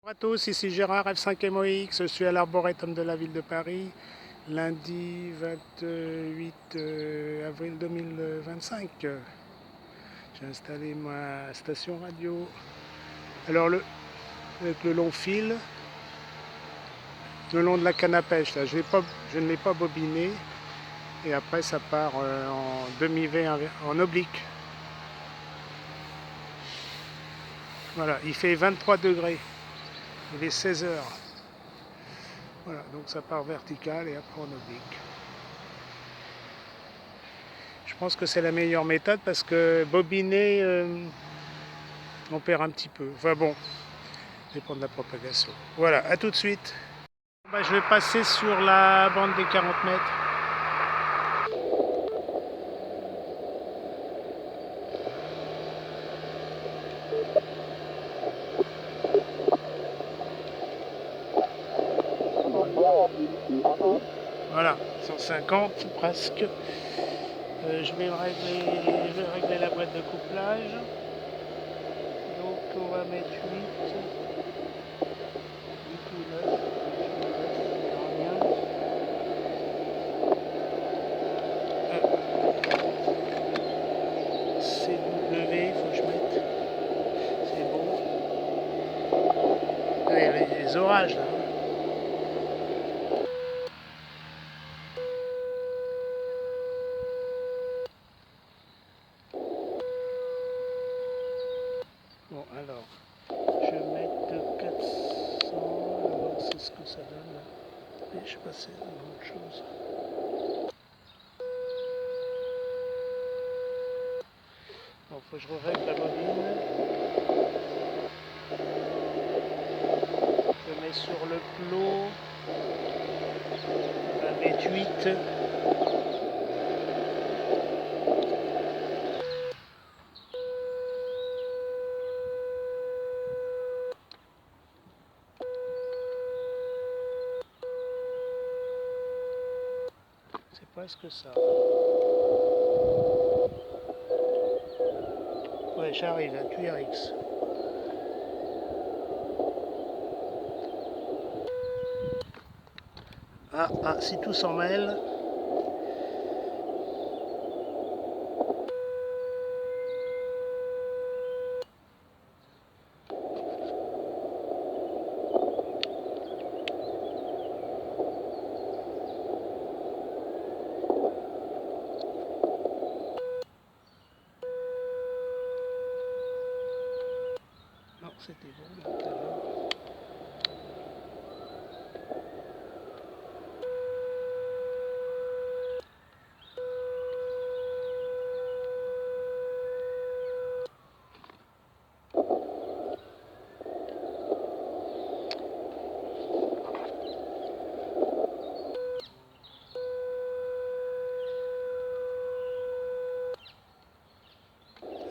Bonjour à tous, ici Gérard F5MOX, je suis à l'Arboretum de la ville de Paris, lundi 28 avril 2025. J'ai installé ma station radio. Alors avec le long fil, le long de la canne à pêche, là, je ne l'ai pas bobiné, et après ça part en demi-V en oblique. Voilà, il fait 23 degrés. Il est 16 heures. Voilà, donc ça part vertical et après en oblique. Je pense que c'est la meilleure méthode parce que bobiner, on perd un petit peu. Enfin bon, ça dépend de la propagation. Voilà, à tout de suite. Je vais passer sur la bande des 40 mètres. Voilà, 150 presque. Je vais régler la boîte de couplage. Donc on va mettre 8. Du coup 9. CW, il faut que je mette. C'est bon. Il y avait des orages là. Bon, alors, je vais mettre 400, on va voir ce que ça donne là. Et je sais pas si c'est autre chose. Bon, faut que je règle la bobine. Je mets sur le plot. On va mettre 8. C'est presque ça. Ouais, j'arrive à cuillère X. Si tout s'en mêle. Non, c'était bon tout à l'heure.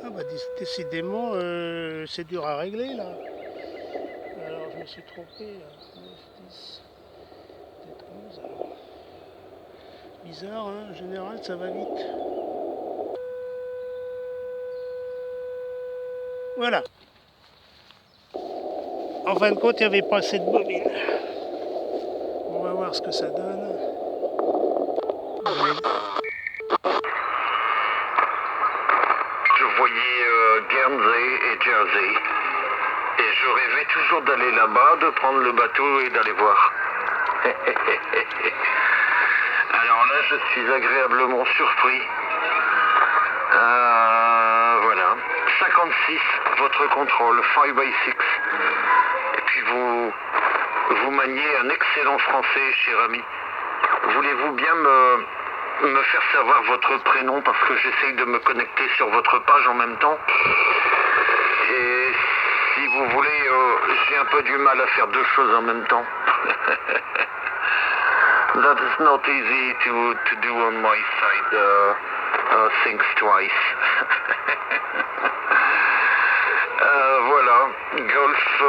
Ah bah décidément, c'est dur à régler là. Alors je me suis trompé là. 9, 10, peut-être 11 alors. Bizarre, hein, en général ça va vite. Voilà. En fin de compte, il n'y avait pas assez de bobines. On va voir ce que ça donne. Je voyais Guernsey et Jersey. Et je rêvais toujours d'aller là-bas, de prendre le bateau et d'aller voir. Alors là, je suis agréablement surpris. Voilà. 56, votre contrôle, 5x6. Et puis vous maniez un excellent français, cher ami. Voulez-vous bien me faire savoir votre prénom parce que j'essaye de me connecter sur votre page en même temps. Et si vous voulez, j'ai un peu du mal à faire deux choses en même temps. That is not easy to do on my side, things twice. Voilà, Golf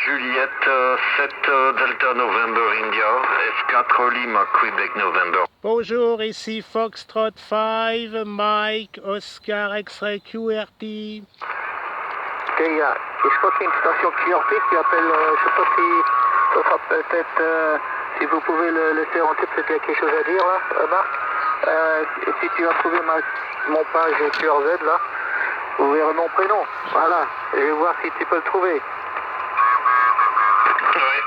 Juliette 7 Delta November India, F4 Lima Quebec November. Bonjour, ici Foxtrot 5, Mike, Oscar, X-Ray QRT. Okay, Et je crois qu'il y a une station QRP qui appelle, je sais pas si ça sera peut-être, si vous pouvez le laisser rentrer, peut-être qu'il y a quelque chose à dire là, Marc. Et si tu as trouvé mon page QRZ là, vous verrez mon prénom. Voilà, je vais voir si tu peux le trouver. Oui.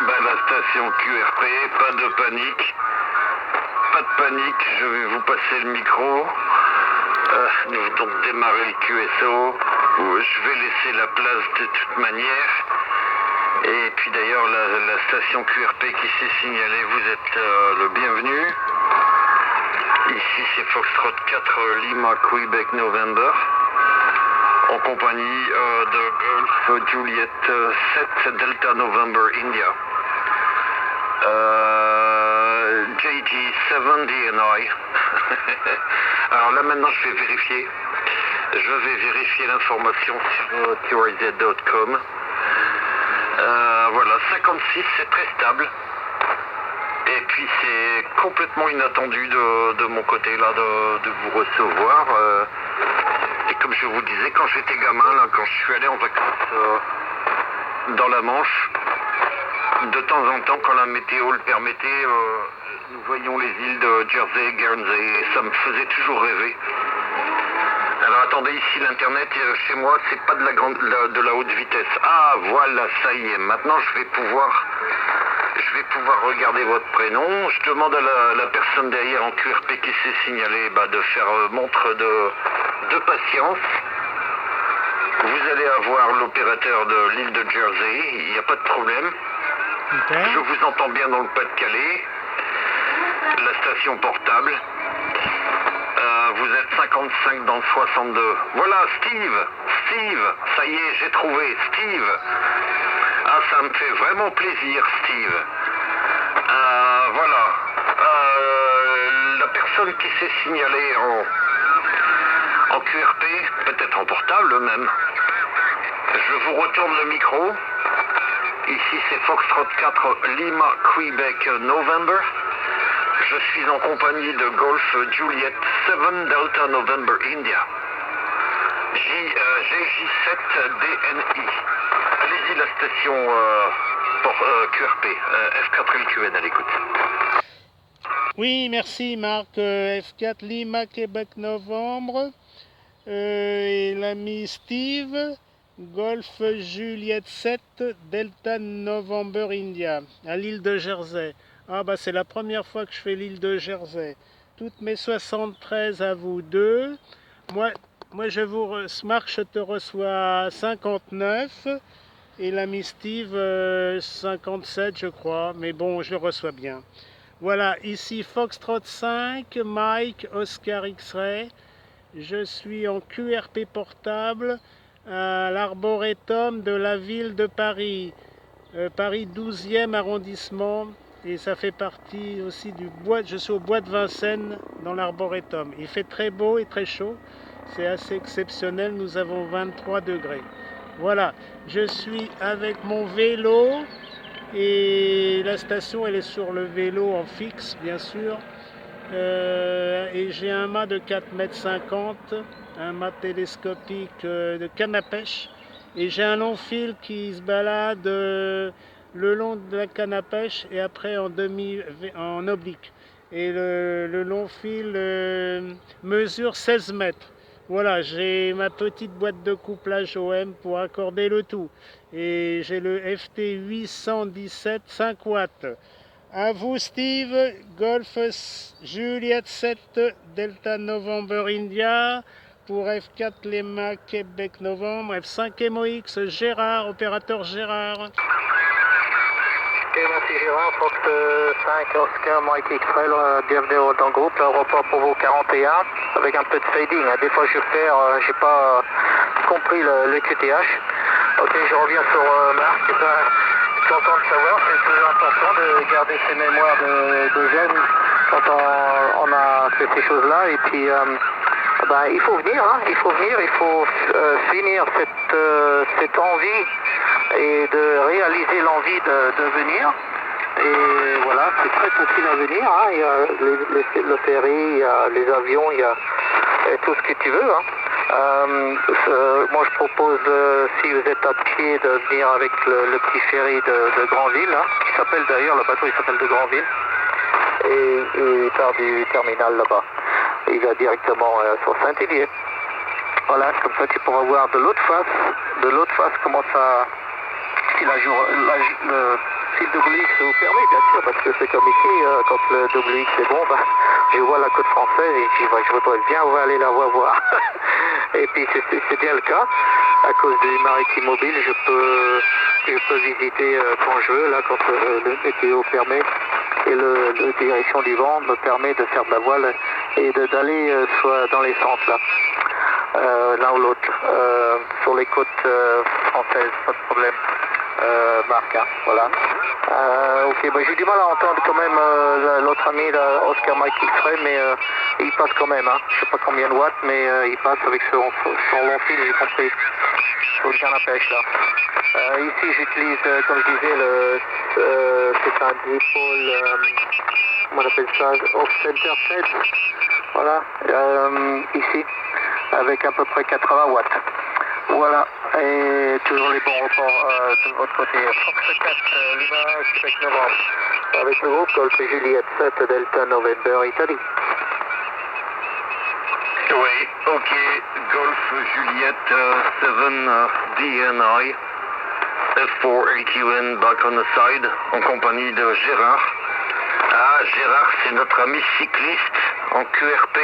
Ben, la station QRP, pas de panique. Pas de panique, je vais vous passer le micro. Nous venons de démarrer le QSO. Je vais laisser la place de toute manière. Et puis d'ailleurs, la station QRP qui s'est signalée, vous êtes le bienvenu. Ici, c'est Foxtrot 4 Lima Quebec November, en compagnie de Golf Juliet 7 Delta November India. JG7 DNI. Alors là maintenant je vais vérifier. Je vais vérifier l'information sur QRZ.com. Voilà, 56 c'est très stable. Et puis c'est complètement inattendu de mon côté là de vous recevoir. Et comme je vous disais, quand j'étais gamin, là, quand je suis allé en vacances dans la Manche, de temps en temps, quand la météo le permettait, nous voyions les îles de Jersey, Guernsey, et ça me faisait toujours rêver. Alors attendez, ici l'internet chez moi, c'est pas de la haute vitesse. Ah voilà, ça y est, maintenant je vais pouvoir regarder votre prénom. Je demande à la personne derrière en QRP qui s'est signalée de faire montre de patience. Vous allez avoir l'opérateur de l'île de Jersey, il n'y a pas de problème. Okay. Je vous entends bien dans le Pas-de-Calais. La station portable. Vous êtes 55 dans le 62. Voilà, Steve, ça y est, j'ai trouvé, Steve. Ah, ça me fait vraiment plaisir, Steve. Voilà. La personne qui s'est signalée en QRP, peut-être en portable même. Je vous retourne le micro. Ici c'est Foxtrot 4 Lima Quebec November. Je suis en compagnie de Golf Juliet 7 Delta November India. JJ7 DNI. Allez-y la station pour QRP. F4 LQN à l'écoute. Oui, merci Marc. F4 Lima Québec Novembre. Et l'ami Steve. Golf Juliet 7 Delta November India, à l'île de Jersey. Ah bah c'est la première fois que je fais l'île de Jersey. Toutes mes 73 à vous deux. Moi Marc, je te reçois à 59 et l'ami Steve 57 je crois. Mais bon, je le reçois bien. Voilà, ici Foxtrot 5, Mike, Oscar X-Ray. Je suis en QRP portable à l'arboretum de la ville de Paris, Paris 12e arrondissement, et ça fait partie aussi du bois, je suis au bois de Vincennes dans l'arboretum. Il fait très beau et très chaud, c'est assez exceptionnel, nous avons 23 degrés. Voilà, je suis avec mon vélo, et la station elle est sur le vélo en fixe bien sûr, et j'ai un mât de 4,50 m, un mât télescopique de canne à pêche, et j'ai un long fil qui se balade le long de la canne à pêche et après en oblique. Et le long fil mesure 16 mètres. Voilà, j'ai ma petite boîte de couplage OM pour accorder le tout. Et j'ai le FT 817 5 watts. À vous Steve, Golf Juliet 7 Delta November India, pour F4 Lima Québec Novembre, F5 MOX Gérard, opérateur Gérard. Ok, merci Gérard, Fox 5 Oscar Mike X-Ray, bienvenue dans le groupe, report pour vous 41, avec un peu de fading, hein. Des fois je perds, j'ai pas compris le QTH. Ok, je reviens sur Marc, je suis content de savoir, c'est toujours important de garder ses mémoires de jeunes quand on a fait ces choses-là, et puis il faut venir, hein. Il faut finir cette envie et de réaliser l'envie de venir. Et voilà, c'est très facile à venir, hein. Il y a le ferry, il y a les avions, il y a tout ce que tu veux, hein. Moi je propose, si vous êtes à pied, de venir avec le petit ferry de Granville, hein, qui s'appelle d'ailleurs, le bateau il s'appelle de Granville, et il part du terminal là-bas. Il va directement sur Saint-Hélier. Voilà, comme ça tu pourras voir de l'autre face comment ça, si si le WX vous permet, bien sûr, parce que c'est comme ici, quand le WX est bon, bah, je vois la côte française et je dis, bah, je voudrais bien aller la voir. Et puis c'est bien le cas, à cause du maritime mobile, je peux visiter quand je veux, là, quand le météo permet, et la direction du vent me permet de faire de la voile et d'aller soit dans les sens là. L'un ou l'autre, sur les côtes françaises, pas de problème. Marc, hein, voilà. Ok, bah, j'ai du mal à entendre quand même l'autre ami, là, Oscar Mike X-Ray, mais il passe quand même, hein. Je sais pas combien de watts, mais il passe avec son long fil, j'ai compris. Sur le canne à pêche, là. Ici, j'utilise, comme je disais, c'est un dipôle, comment on appelle ça, off-center set, voilà, ici, avec à peu près 80 watts. Voilà, et toujours les bons reports de votre côté. Fox 4, Lima, Québec Novembre, avec le groupe Golf Juliette 7, Delta November, Italie. Oui, ok, Golf Juliette 7 DNI, F4AQN back on the side, en compagnie de Gérard. Ah, Gérard, c'est notre ami cycliste en QRP.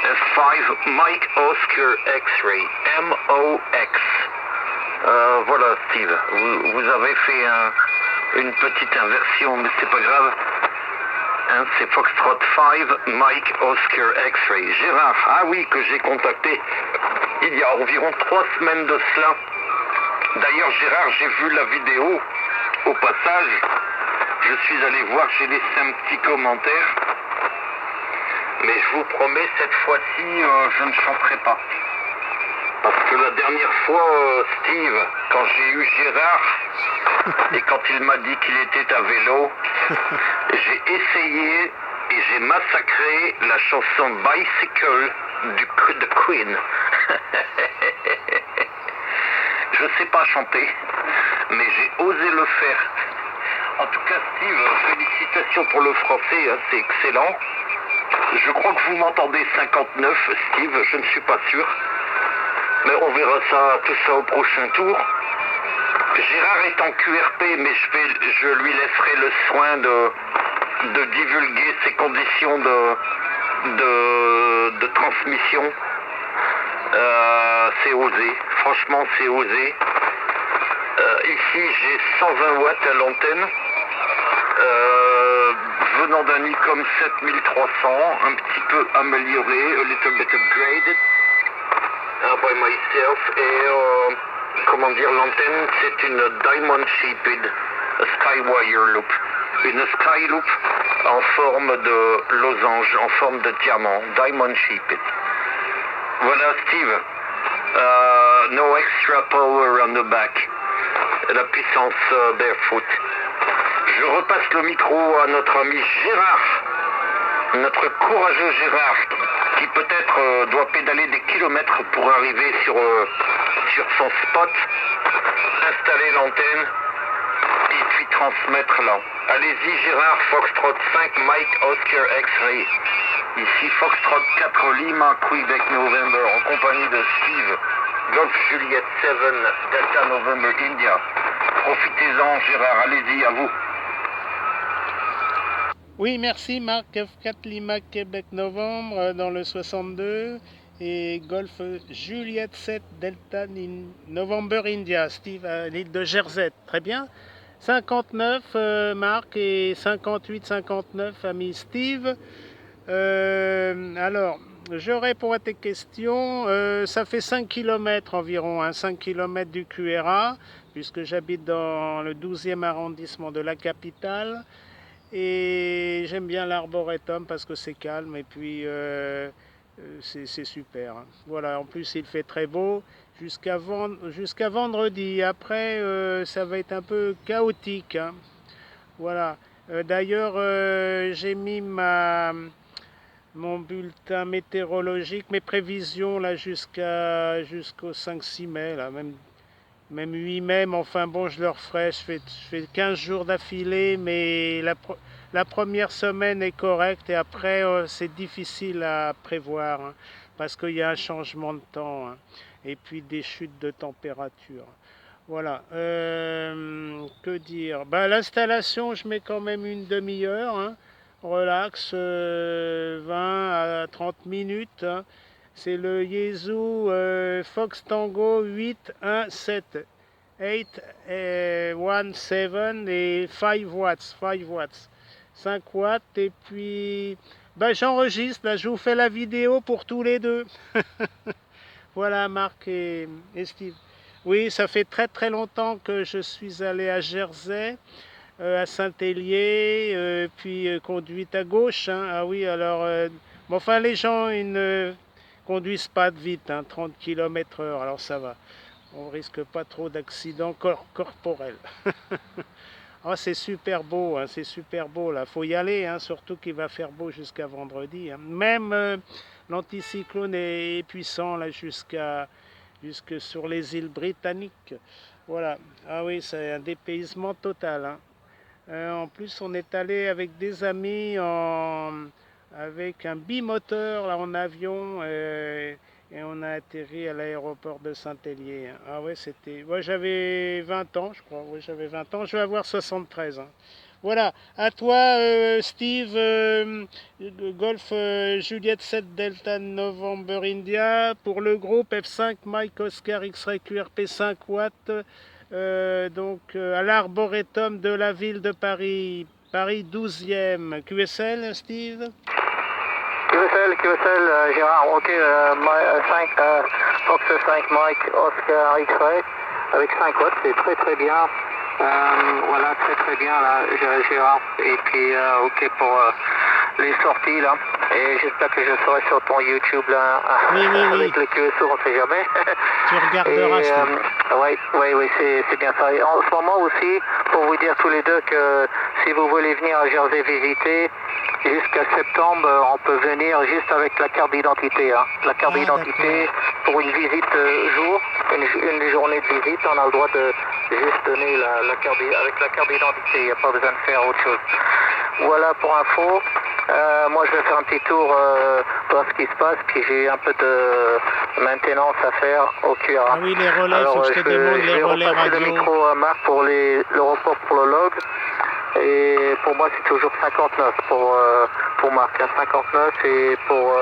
F5 Mike Oscar X-Ray, MOX. Voilà Steve, vous avez fait une petite inversion, mais c'est pas grave. Hein, c'est Foxtrot 5 Mike Oscar X-Ray. Gérard, ah oui, que j'ai contacté il y a environ 3 semaines de cela. D'ailleurs Gérard, j'ai vu la vidéo au passage. Je suis allé voir, j'ai laissé un petit commentaire. Mais je vous promets, cette fois-ci, je ne chanterai pas. Parce que la dernière fois, Steve, quand j'ai eu Gérard, et quand il m'a dit qu'il était à vélo, j'ai essayé et j'ai massacré la chanson Bicycle de Queen. Je ne sais pas chanter, mais j'ai osé le faire. En tout cas, Steve, félicitations pour le français, hein, c'est excellent. Je crois que vous m'entendez 59, Steve, je ne suis pas sûr. Mais on verra tout ça au prochain tour. Gérard est en QRP, mais je lui laisserai le soin de divulguer ses conditions de transmission. C'est osé, franchement c'est osé. Ici j'ai 120 watts à l'antenne. Venant d'un Nikon 7300, un petit peu amélioré, a little bit upgraded by myself, et comment dire, l'antenne c'est une Diamond Shaped Skywire Loop, une Skyloop en forme de losange, en forme de diamant, Diamond Shaped. Voilà Steve, no extra power on the back, la puissance barefoot. Je repasse le micro à notre ami Gérard, notre courageux Gérard, qui peut-être doit pédaler des kilomètres pour arriver sur son spot, installer l'antenne et puis transmettre là. Allez-y Gérard, Foxtrot 5 Mike Oscar X-Ray. Ici Foxtrot 4 Lima Quebec November en compagnie de Steve, Golf Juliette 7 Delta November India. Profitez-en Gérard, allez-y, à vous. Oui, merci Marc, F4 Lima Québec Novembre dans le 62 et Golf Juliette 7 Delta November India, Steve à l'île de Jersey, très bien. 59 Marc et 58-59 ami Steve. Alors, j'aurais pour tes questions, ça fait 5 km environ, hein, 5 km du QRA, puisque j'habite dans le 12e arrondissement de la capitale. Et j'aime bien l'arboretum parce que c'est calme et puis c'est super. Hein. Voilà, en plus il fait très beau jusqu'à vendredi. Après, ça va être un peu chaotique. Hein. Voilà. D'ailleurs, j'ai mis mon bulletin météorologique, mes prévisions là jusqu'au 5-6 mai, là, même 8 mai, mais enfin bon, je le referai. Je fais 15 jours d'affilée, mais la première semaine est correcte et après, c'est difficile à prévoir hein, parce qu'il y a un changement de temps hein, et puis des chutes de température. Voilà. Que dire? Ben, l'installation, je mets quand même une demi-heure. Hein. Relax, 20 à 30 minutes. Hein. C'est le Yeezu Fox Tango 817. 817 et 5 watts. 5 watts. 5 watts. Et puis, ben, j'enregistre. Là, je vous fais la vidéo pour tous les deux. Voilà, Marc et Steve. Oui, ça fait très très longtemps que je suis allé à Jersey, à Saint-Hélier, puis conduite à gauche. Hein. Ah oui, alors, bon, enfin, les gens ils ne conduisent pas de vite, hein, 30 km/h, alors ça va. On risque pas trop d'accidents corporels. Oh, c'est super beau, hein, c'est super beau là. Faut y aller, hein, surtout qu'il va faire beau jusqu'à vendredi. Hein. Même l'anticyclone est puissant là jusque sur les îles britanniques. Voilà. Ah oui, c'est un dépaysement total. Hein. En plus, on est allé avec des amis avec un bimoteur là en avion et on a atterri à l'aéroport de Saint-Hélier. Hein. Ah ouais, c'était. Ouais, j'avais 20 ans, je crois. Ouais, j'avais 20 ans. Je vais avoir 73. Hein. Voilà. À toi, Steve. Golf Juliette 7 Delta November India. Pour le groupe F5 Mike Oscar X-Ray QRP 5 watts. À l'arboretum de la ville de Paris. Paris 12e. QSL, Steve? QSL, Gérard, ok, 5, Fox 5 Mike Oscar X-Ray avec 5 watts, c'est très très bien. Voilà, très très bien là, Gérard. Et puis, ok pour les sorties là. Et j'espère que je serai sur ton YouTube là, oui. avec le QSO, on sait jamais. Tu regarderas. Oui, c'est bien ça. Et en ce moment aussi, pour vous dire tous les deux que si vous voulez venir à Jersey visiter, jusqu'à septembre, on peut venir juste avec la carte d'identité. Hein. La carte d'identité pour une visite jour, une journée de visite, on a le droit de juste donner avec la carte d'identité. Il n'y a pas besoin de faire autre chose. Voilà pour info. Moi, je vais faire un petit tour voir ce qui se passe, puis j'ai un peu de maintenance à faire au QR. Ah oui, les relais, il faut que je te demande les relais radio. Je vais repasser le micro à Marc pour le report pour le log. Et pour moi, c'est toujours 59 pour Marc. 59 et pour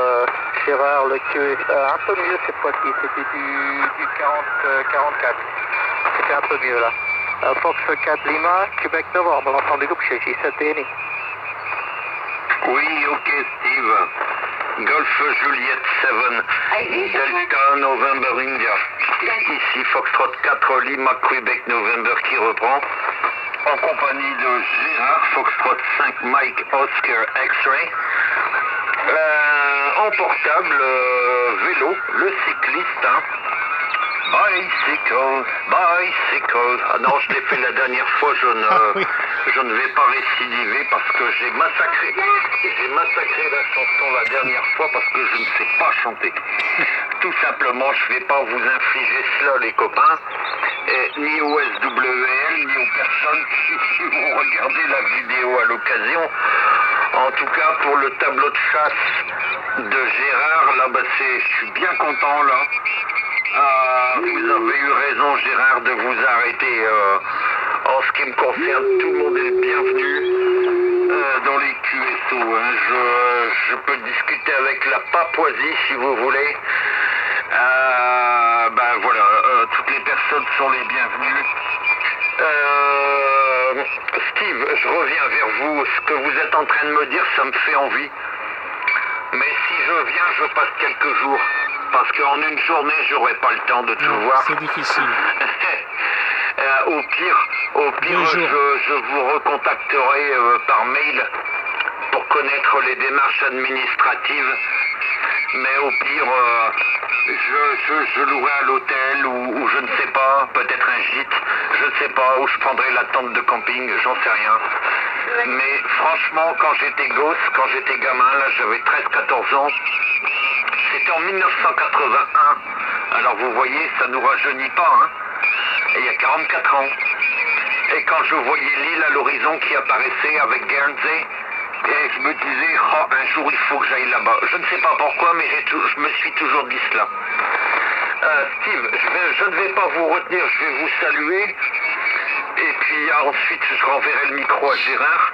Gérard, le QS. Un peu mieux cette fois-ci, c'était du 44. C'était un peu mieux là. Fox 4 Lima, Québec Novembre, l'ensemble du groupe chez J7 Oui, ok Steve. Golf Juliette 7, Delta November India. Ici Foxtrot 4 Lima Québec November qui reprend. En compagnie de Gérard, Foxtrot 5 Mike Oscar X-Ray. En portable, vélo, le cycliste. Hein. Bicycle. Ah non, je l'ai fait la dernière fois, je ne vais pas récidiver parce que j'ai massacré la chanson la dernière fois parce que je ne sais pas chanter. Tout simplement, je ne vais pas vous infliger cela, les copains, ni au SWL, ni aux personnes qui vont regarder la vidéo à l'occasion. En tout cas, pour le tableau de chasse de Gérard, là, je suis bien content, là. Vous avez eu raison, Gérard, de vous arrêter. En ce qui me concerne, tout le monde est le bienvenu dans les QSO. Hein. Je peux discuter avec la Papouasie, si vous voulez. Toutes les personnes sont les bienvenues. Steve, je reviens vers vous. Ce que vous êtes en train de me dire, ça me fait envie. Mais si je viens, je passe quelques jours. Parce qu'en une journée, j'aurai pas le temps de tout voir. C'est difficile. Au pire, je vous recontacterai par mail pour connaître les démarches administratives. Mais au pire, je louerai à l'hôtel ou je ne sais pas, peut-être un gîte, je ne sais pas, où je prendrai la tente de camping, j'en sais rien. Mais franchement, quand j'étais gosse, quand j'étais gamin, là j'avais 13-14 ans, c'était en 1981. Alors vous voyez, ça nous rajeunit pas, hein. Et il y a 44 ans. Et quand je voyais l'île à l'horizon qui apparaissait avec Guernsey, et je me disais, oh, un jour il faut que j'aille là-bas. Je ne sais pas pourquoi, mais je me suis toujours dit cela. Steve, je ne vais pas vous retenir, je vais vous saluer. Et puis ensuite, je renverrai le micro à Gérard.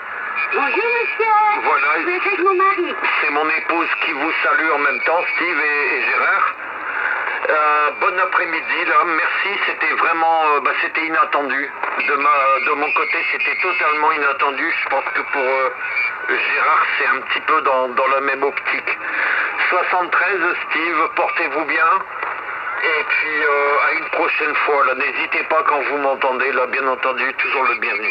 Bonjour monsieur, Voilà, vous êtes mon mari. c'est mon épouse qui vous salue en même temps, Steve et Gérard. Bon après-midi là, merci, c'était vraiment, c'était inattendu. De mon côté, c'était totalement inattendu. Je pense que pour Gérard, c'est un petit peu dans la même optique. 73, Steve, portez-vous bien. Et puis à une prochaine fois, là, n'hésitez pas quand vous m'entendez, là, bien entendu, toujours le bienvenu.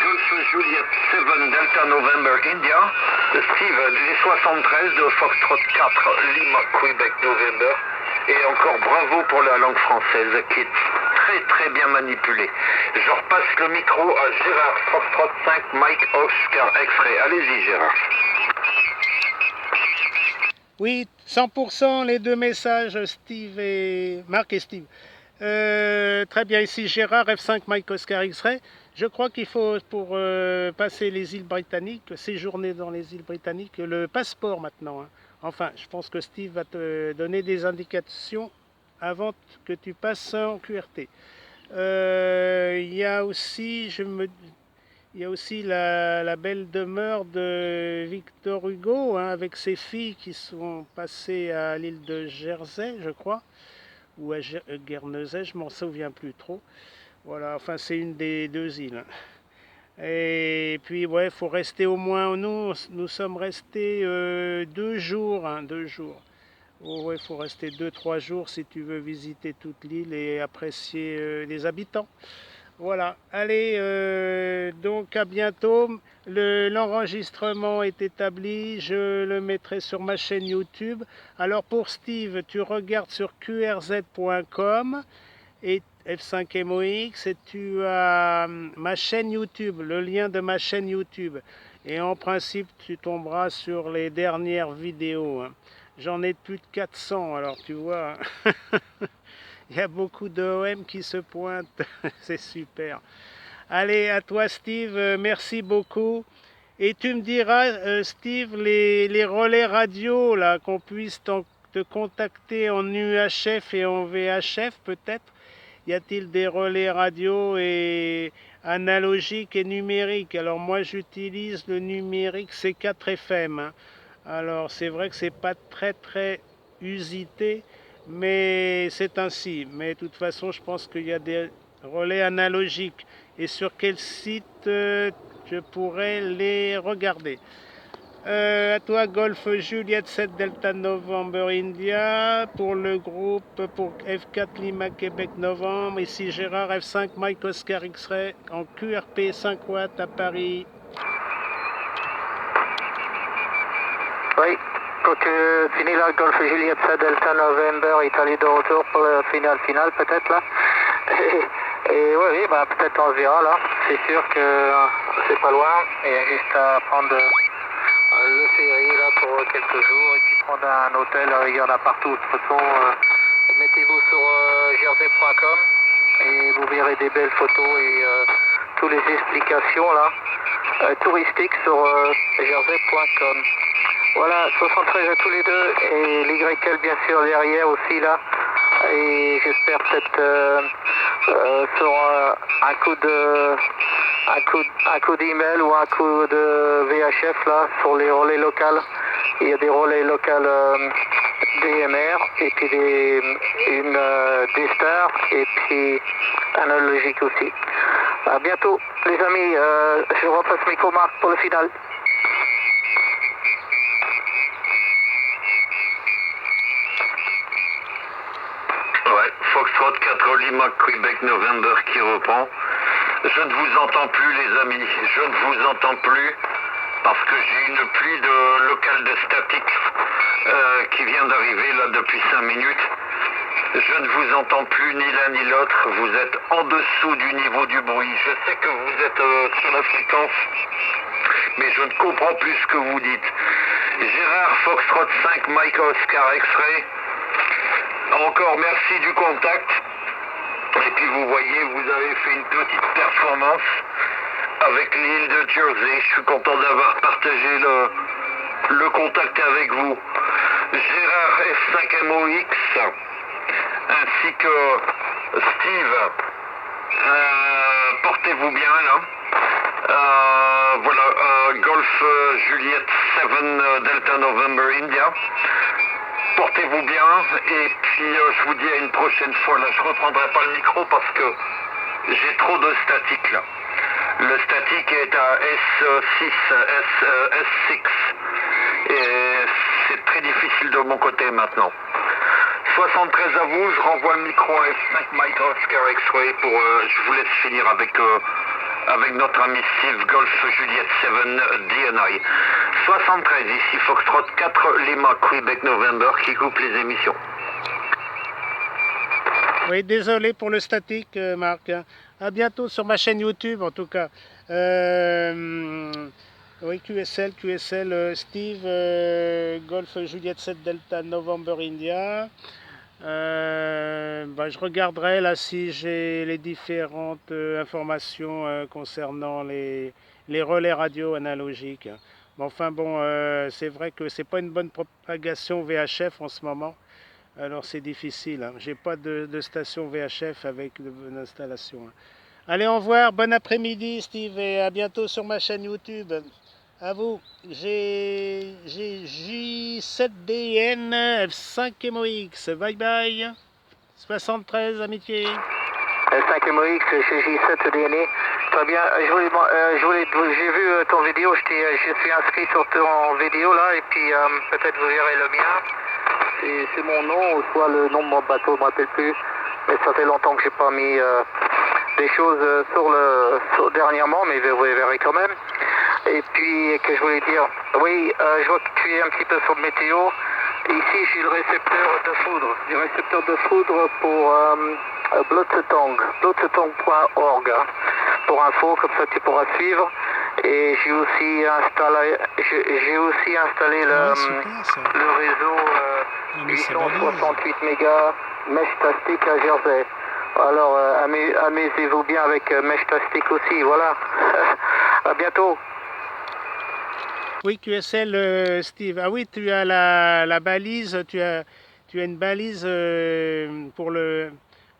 Golf Juliet 7 Delta November India, Steve, les 73 de Foxtrot 4 Lima Quebec November. Et encore bravo pour la langue française qui est très très bien manipulée. Je repasse le micro à Gérard, Foxtrot 5 Mike Oscar X-Ray. Allez-y Gérard. Oui, 100% les deux messages, Steve et Marc et Steve. Très bien, ici Gérard, F5 Mike Oscar X-Ray. Je crois qu'il faut, pour passer les îles britanniques, séjourner dans les îles britanniques, le passeport maintenant. Hein. Enfin, je pense que Steve va te donner des indications avant que tu passes en QRT. Il y a aussi, la belle demeure de Victor Hugo, hein, avec ses filles qui sont passées à l'île de Jersey, je crois, ou à Guernesey, je m'en souviens plus trop. Voilà, enfin c'est une des deux îles. Et puis ouais, il faut rester au moins, nous sommes restés 2 jours, hein, 2 jours. Oh, ouais, il faut rester 2-3 jours si tu veux visiter toute l'île et apprécier les habitants. Voilà, allez, donc à bientôt. L'enregistrement est établi, je le mettrai sur ma chaîne YouTube. Alors pour Steve, tu regardes sur qrz.com et F5MOX et tu as ma chaîne YouTube, le lien de ma chaîne YouTube. Et en principe, tu tomberas sur les dernières vidéos. Hein. J'en ai plus de 400, alors tu vois. Il y a beaucoup d'OM qui se pointent, c'est super. Allez, à toi Steve, merci beaucoup. Et tu me diras, Steve, les relais radio, là, qu'on puisse te contacter en UHF et en VHF peut-être. Y a-t-il des relais radio et analogiques et numériques? Alors moi j'utilise le numérique C4 FM. Hein. Alors c'est vrai que c'est pas très usité, mais c'est ainsi. Mais de toute façon je pense qu'il y a des relais analogiques. Et sur quel site je pourrais les regarder? À toi, Golf Juliette 7 Delta November India, pour le groupe, pour F4 Lima Québec Novembre, ici Gérard F5 Mike Oscar X-Ray en QRP 5 watts à Paris. Oui, quand tu finis là, Golf Juliette 7 Delta November, Italie de retour pour le final peut-être là. Et oui, bah, peut-être on se verra là, c'est sûr que c'est pas loin, il y a juste à prendre le ferry là pour quelques jours et puis prendre un hôtel, il y en a partout. De toute façon, mettez-vous sur jersey.com et vous verrez des belles photos et toutes les explications là, touristiques sur jersey.com. Voilà, 73 à tous les deux et l'YL bien sûr derrière aussi là. Et j'espère peut-être sur un coup d'email ou un coup de VHF là sur les relais locales. Il y a des relais locales DMR et puis des stars et puis analogique aussi. À bientôt les amis, je repasse micro Marc pour le final. Ouais, Foxtrot 4 Lima Quebec November qui reprend. Je ne vous entends plus les amis, je ne vous entends plus parce que j'ai une pluie de local de statique qui vient d'arriver là depuis 5 minutes. Je ne vous entends plus ni l'un ni l'autre. Vous êtes en dessous du niveau du bruit. Je sais que vous êtes sur la fréquence, mais je ne comprends plus ce que vous dites. Gérard Foxtrot 5 Mike Oscar X-Ray. Encore merci du contact. Et puis vous voyez, vous avez fait une petite performance avec l'île de Jersey. Je suis content d'avoir partagé le contact avec vous. Gérard F5MOX ainsi que Steve, portez-vous bien là. Voilà, Golf Juliette 7 Delta November India. Portez-vous bien et puis je vous dis à une prochaine fois. Là, je reprendrai pas le micro parce que j'ai trop de statique là. Le statique est à S6, S6 et c'est très difficile de mon côté maintenant. 73 à vous, je renvoie le micro à F5 Mike Oscar X-Ray pour je vous laisse finir avec notre ami Steve Golf Juliette 7 DNI. 73 ici Foxtrot 4 Lima Quebec November qui coupe les émissions. Oui, désolé pour le statique, Marc. À bientôt sur ma chaîne YouTube, en tout cas. Oui, QSL, Steve, Golf Juliette 7 Delta November India. Je regarderai là si j'ai les différentes informations concernant les relais radio analogiques. Mais enfin bon, c'est vrai que c'est pas une bonne propagation VHF en ce moment. Alors c'est difficile, hein. J'ai pas de station VHF avec une installation. Allez, au revoir, bon après-midi Steve et à bientôt sur ma chaîne YouTube. À vous, j'ai J7DN F5MOX, bye bye. 73, amitié. F5MOX chez J7DN. Très bien, j'ai vu ton vidéo, je suis inscrit sur ton vidéo là et puis peut-être vous verrez le mien. C'est mon nom, ou soit le nom de mon bateau, je ne me rappelle plus. Mais ça fait longtemps que j'ai pas mis des choses sur dernièrement, mais vous verrez quand même. Et puis, que je voulais dire, oui, je vois que tu es un petit peu sur le météo. Ici, j'ai le récepteur de foudre. Du récepteur de foudre pour bloodsetong.org. Pour info, comme ça tu pourras suivre. Et j'ai aussi installé le réseau 868 mégas Meshtastic à Jersey. Alors, amusez-vous bien avec Meshtastic aussi, voilà. À bientôt. Oui, QSL, Steve. Ah oui, tu as la balise, tu as une balise pour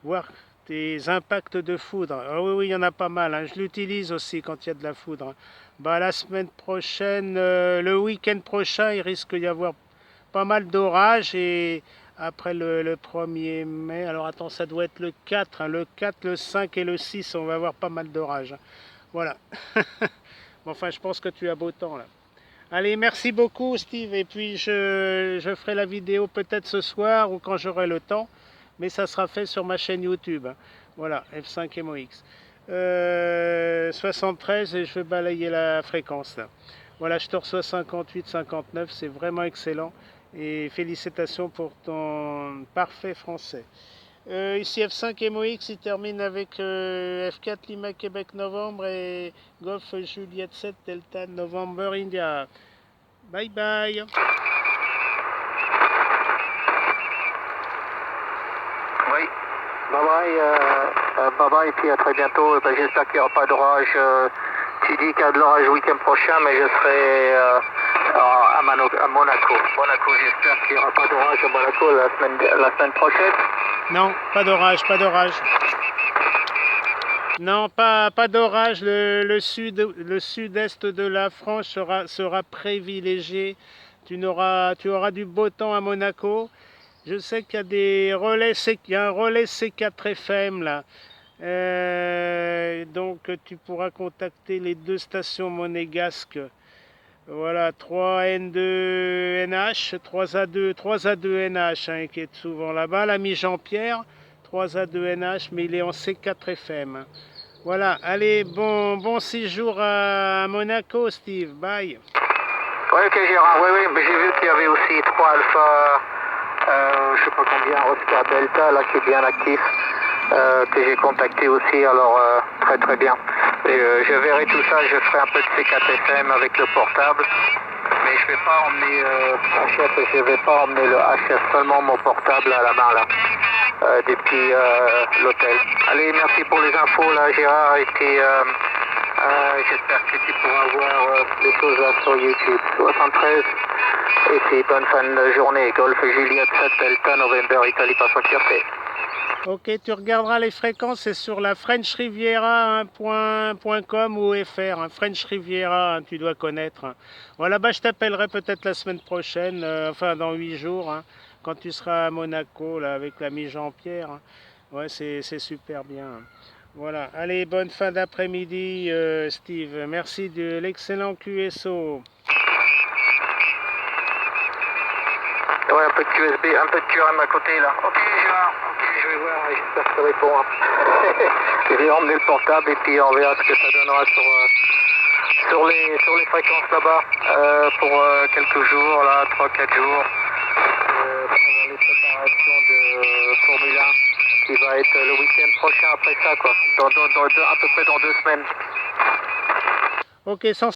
voir tes impacts de foudre. Ah oui, il y en a pas mal, hein. Je l'utilise aussi quand il y a de la foudre. La semaine prochaine, le week-end prochain, il risque d'y avoir pas mal d'orages et après le 1er mai, alors attends, ça doit être le 4, hein, le 4, le 5 et le 6, on va avoir pas mal d'orages. Voilà. Enfin, je pense que tu as beau temps là. Allez, merci beaucoup Steve, et puis je ferai la vidéo peut-être ce soir ou quand j'aurai le temps, mais ça sera fait sur ma chaîne YouTube. Voilà, F5MOX. 73 et je vais balayer la fréquence là. Voilà, je te reçois 58, 59, c'est vraiment excellent et félicitations pour ton parfait français. Ici F5MOX, il termine avec F4 Lima Québec Novembre et Golf Juliette 7 Delta November India. Bye bye. Oui, bye bye, et puis à très bientôt. J'espère qu'il n'y aura pas d'orage. Tu dis qu'il y a de l'orage le week-end prochain, mais je serai à Monaco. Monaco, j'espère qu'il n'y aura pas d'orage à Monaco la semaine prochaine. Non, pas d'orage, pas d'orage. Non, pas d'orage. Le sud-est de la France sera privilégié. Tu auras du beau temps à Monaco. Je sais qu'il y a des relais, il y a un relais C4 FM là. Donc tu pourras contacter les deux stations monégasques. Voilà, 3N2NH, 3A2NH, hein, qui est souvent là-bas. L'ami Jean-Pierre, 3A2NH, mais il est en C4 FM. Voilà, allez, bon séjour à Monaco, Steve. Bye. Oui, ok, Gérard, oui, mais j'ai vu qu'il y avait aussi 3 Alpha Je sais pas combien, Oscar Delta là qui est bien actif, que j'ai contacté aussi, alors très très bien. Et, je verrai tout ça, je ferai un peu de C4FM avec le portable, mais je vais pas emmener HF, je vais pas emmener le HF, seulement mon portable à la main là, depuis l'hôtel. Allez, merci pour les infos là Gérard, et puis j'espère que tu pourras voir les choses là sur YouTube. 73. Et puis bonne fin de journée, Golf Juliette 7 Delta November Italie Passant Fierté. Ok, tu regarderas les fréquences, c'est sur la French Riviera, .com ou FR, French Riviera, tu dois connaître. Voilà, bah, je t'appellerai peut-être la semaine prochaine, enfin dans 8 jours, quand tu seras à Monaco, là, avec l'ami Jean-Pierre. Ouais, c'est super bien. Voilà, allez, bonne fin d'après-midi, Steve. Merci de l'excellent QSO. Ouais, un peu de QSB, un peu de QRM à côté là. Ok, Gérard, ok, je vais voir, j'espère que ça répond. Je vais emmener le portable et puis on verra ce que ça donnera sur les fréquences là-bas pour quelques jours, là, 3-4 jours. Pendant les préparations de Formule 1 qui va être le week-end prochain après ça, quoi. À peu près dans 2 semaines. Ok, sans